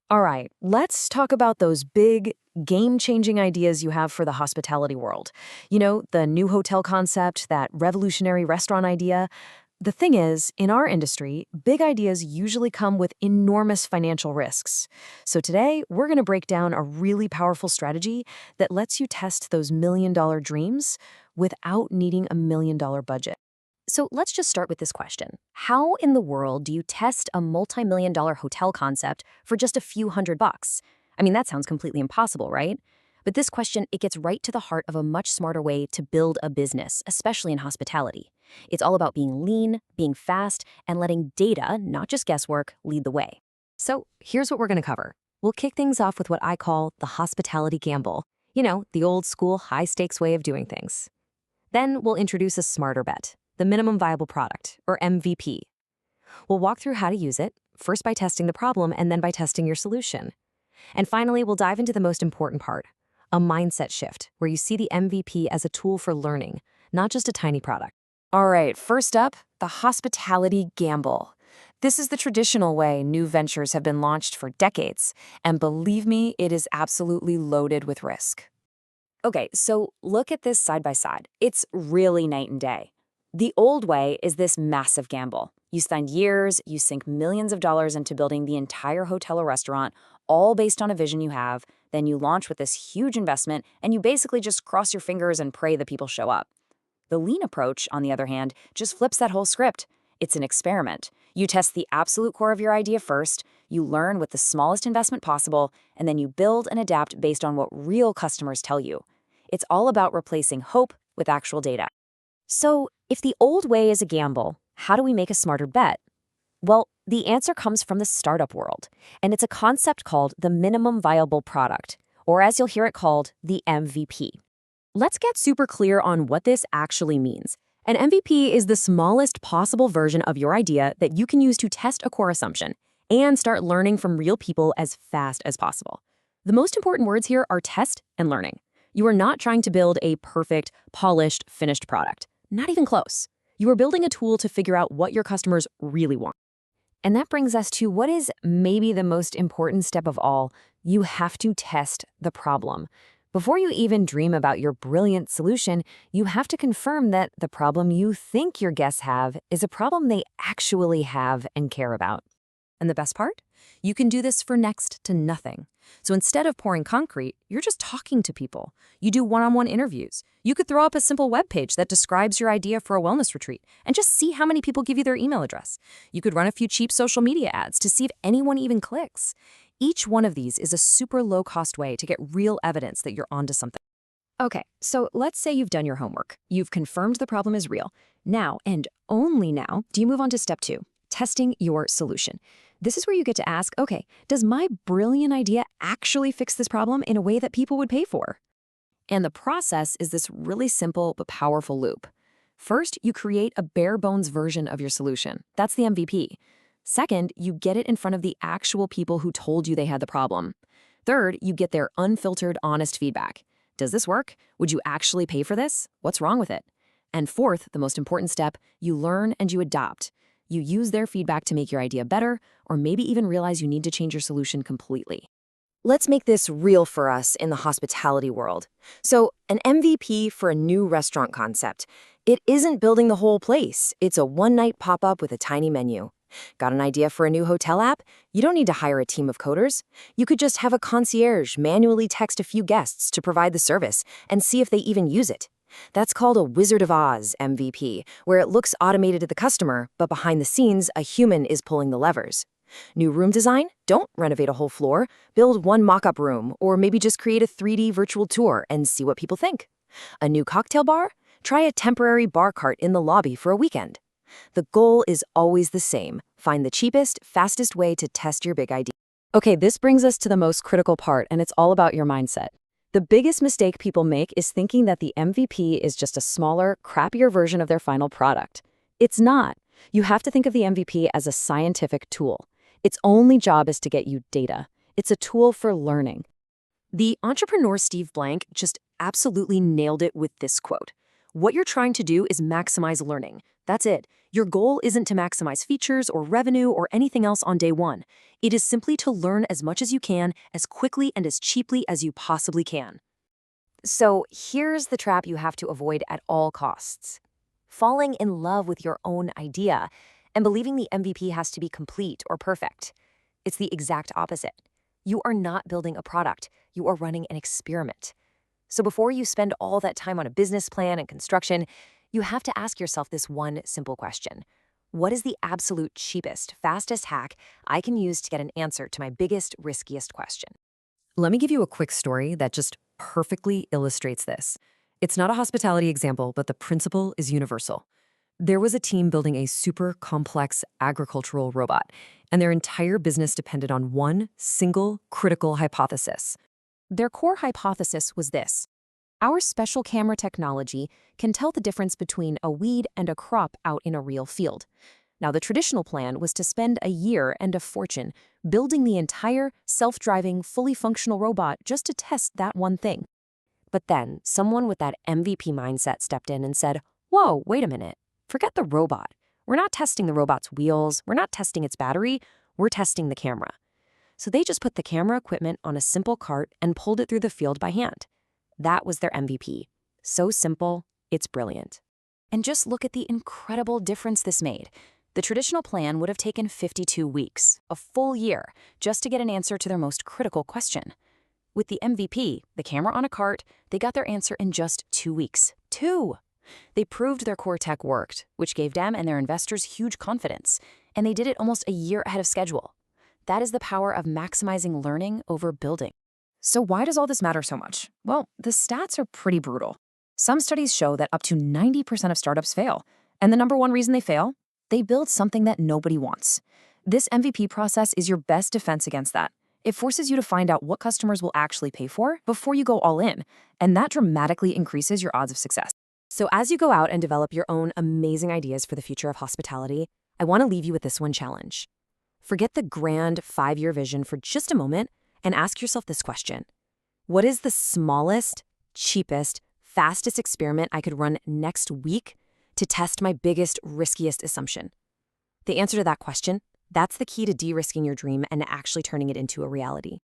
All right, let's talk about those big, game-changing ideas you have for the hospitality world. You know, the new hotel concept, that revolutionary restaurant idea. The thing is, in our industry, big ideas usually come with enormous financial risks. So today, we're going to break down a really powerful strategy that lets you test those million-dollar dreams without needing a $1 million budget. So let's just start with this question. How in the world do you test a multi-million-dollar hotel concept for just a few $100s? I mean, that sounds completely impossible, right? But this question, it gets right to the heart of a much smarter way to build a business, especially in hospitality. It's all about being lean, being fast, and letting data, not just guesswork, lead the way. So here's what we're going to cover. We'll kick things off with what I call the hospitality gamble. You know, the old school high-stakes way of doing things. Then we'll introduce a smarter bet, the minimum viable product, or MVP. We'll walk through how to use it, first by testing the problem and then by testing your solution. And finally, we'll dive into the most important part, a mindset shift, where you see the MVP as a tool for learning, not just a tiny product. All right, first up, the hospitality gamble. This is the traditional way new ventures have been launched for decades, and believe me, it is absolutely loaded with risk. Okay, so look at this side by side. It's really night and day. The old way is this massive gamble. You spend years, you sink millions of dollars into building the entire hotel or restaurant, all based on a vision you have, then you launch with this huge investment, and you basically just cross your fingers and pray that people show up. The lean approach, on the other hand, just flips that whole script. It's an experiment. You test the absolute core of your idea first, you learn with the smallest investment possible, and then you build and adapt based on what real customers tell you. It's all about replacing hope with actual data. So, if the old way is a gamble, how do we make a smarter bet? Well, the answer comes from the startup world, and it's a concept called the minimum viable product, or as you'll hear it called, the MVP. Let's get super clear on what this actually means. An MVP is the smallest possible version of your idea that you can use to test a core assumption and start learning from real people as fast as possible. The most important words here are test and learning. You are not trying to build a perfect, polished, finished product. Not even close. You are building a tool to figure out what your customers really want. And that brings us to what is maybe the most important step of all. You have to test the problem. Before you even dream about your brilliant solution, you have to confirm that the problem you think your guests have is a problem they actually have and care about. And the best part? You can do this for next to nothing. So instead of pouring concrete, you're just talking to people. You do one-on-one interviews. You could throw up a simple web page that describes your idea for a wellness retreat and just see how many people give you their email address. You could run a few cheap social media ads to see if anyone even clicks. Each one of these is a super low-cost way to get real evidence that you're onto something. Okay, so let's say you've done your homework. You've confirmed the problem is real. Now, and only now, do you move on to step 2, testing your solution. This is where you get to ask, okay, does my brilliant idea actually fix this problem in a way that people would pay for? And the process is this really simple but powerful loop. First, you create a bare bones version of your solution. That's the MVP. Second, you get it in front of the actual people who told you they had the problem. Third, you get their unfiltered, honest feedback. Does this work? Would you actually pay for this? What's wrong with it? And fourth, the most important step, you learn and you adopt. You use their feedback to make your idea better, or maybe even realize you need to change your solution completely. Let's make this real for us in the hospitality world. So, an MVP for a new restaurant concept. It isn't building the whole place. It's a one-night pop-up with a tiny menu. Got an idea for a new hotel app? You don't need to hire a team of coders. You could just have a concierge manually text a few guests to provide the service and see if they even use it. That's called a Wizard of Oz MVP, where it looks automated to the customer, but behind the scenes, a human is pulling the levers. New room design? Don't renovate a whole floor. Build one mock-up room, or maybe just create a 3D virtual tour and see what people think. A new cocktail bar? Try a temporary bar cart in the lobby for a weekend. The goal is always the same. Find the cheapest, fastest way to test your big idea. Okay, this brings us to the most critical part, and it's all about your mindset. The biggest mistake people make is thinking that the MVP is just a smaller, crappier version of their final product. It's not. You have to think of the MVP as a scientific tool. Its only job is to get you data. It's a tool for learning. The entrepreneur Steve Blank just absolutely nailed it with this quote. What you're trying to do is maximize learning. That's it. Your goal isn't to maximize features or revenue or anything else on day one. It is simply to learn as much as you can, as quickly and as cheaply as you possibly can. So here's the trap you have to avoid at all costs. Falling in love with your own idea and believing the MVP has to be complete or perfect. It's the exact opposite. You are not building a product. You are running an experiment. So before you spend all that time on a business plan and construction, you have to ask yourself this one simple question. What is the absolute cheapest, fastest hack I can use to get an answer to my biggest, riskiest question? Let me give you a quick story that just perfectly illustrates this. It's not a hospitality example, but the principle is universal. There was a team building a super complex agricultural robot, and their entire business depended on one single critical hypothesis. Their core hypothesis was this: our special camera technology can tell the difference between a weed and a crop out in a real field. Now, the traditional plan was to spend a year and a fortune building the entire self-driving, fully functional robot just to test that one thing. But then, someone with that MVP mindset stepped in and said, "Whoa, wait a minute. Forget the robot. We're not testing the robot's wheels. We're not testing its battery. We're testing the camera." So they just put the camera equipment on a simple cart and pulled it through the field by hand. That was their MVP. So simple, it's brilliant. And just look at the incredible difference this made. The traditional plan would have taken 52 weeks, a full year, just to get an answer to their most critical question. With the MVP, the camera on a cart, they got their answer in just 2 weeks. 2! They proved their core tech worked, which gave them and their investors huge confidence, and they did it almost a year ahead of schedule. That is the power of maximizing learning over building. So why does all this matter so much? Well, the stats are pretty brutal. Some studies show that up to 90% of startups fail. And the number one reason they fail? They build something that nobody wants. This MVP process is your best defense against that. It forces you to find out what customers will actually pay for before you go all in, and that dramatically increases your odds of success. So as you go out and develop your own amazing ideas for the future of hospitality, I want to leave you with this one challenge. Forget the grand 5-year vision for just a moment and ask yourself this question. What is the smallest, cheapest, fastest experiment I could run next week to test my biggest, riskiest assumption? The answer to that question, that's the key to de-risking your dream and actually turning it into a reality.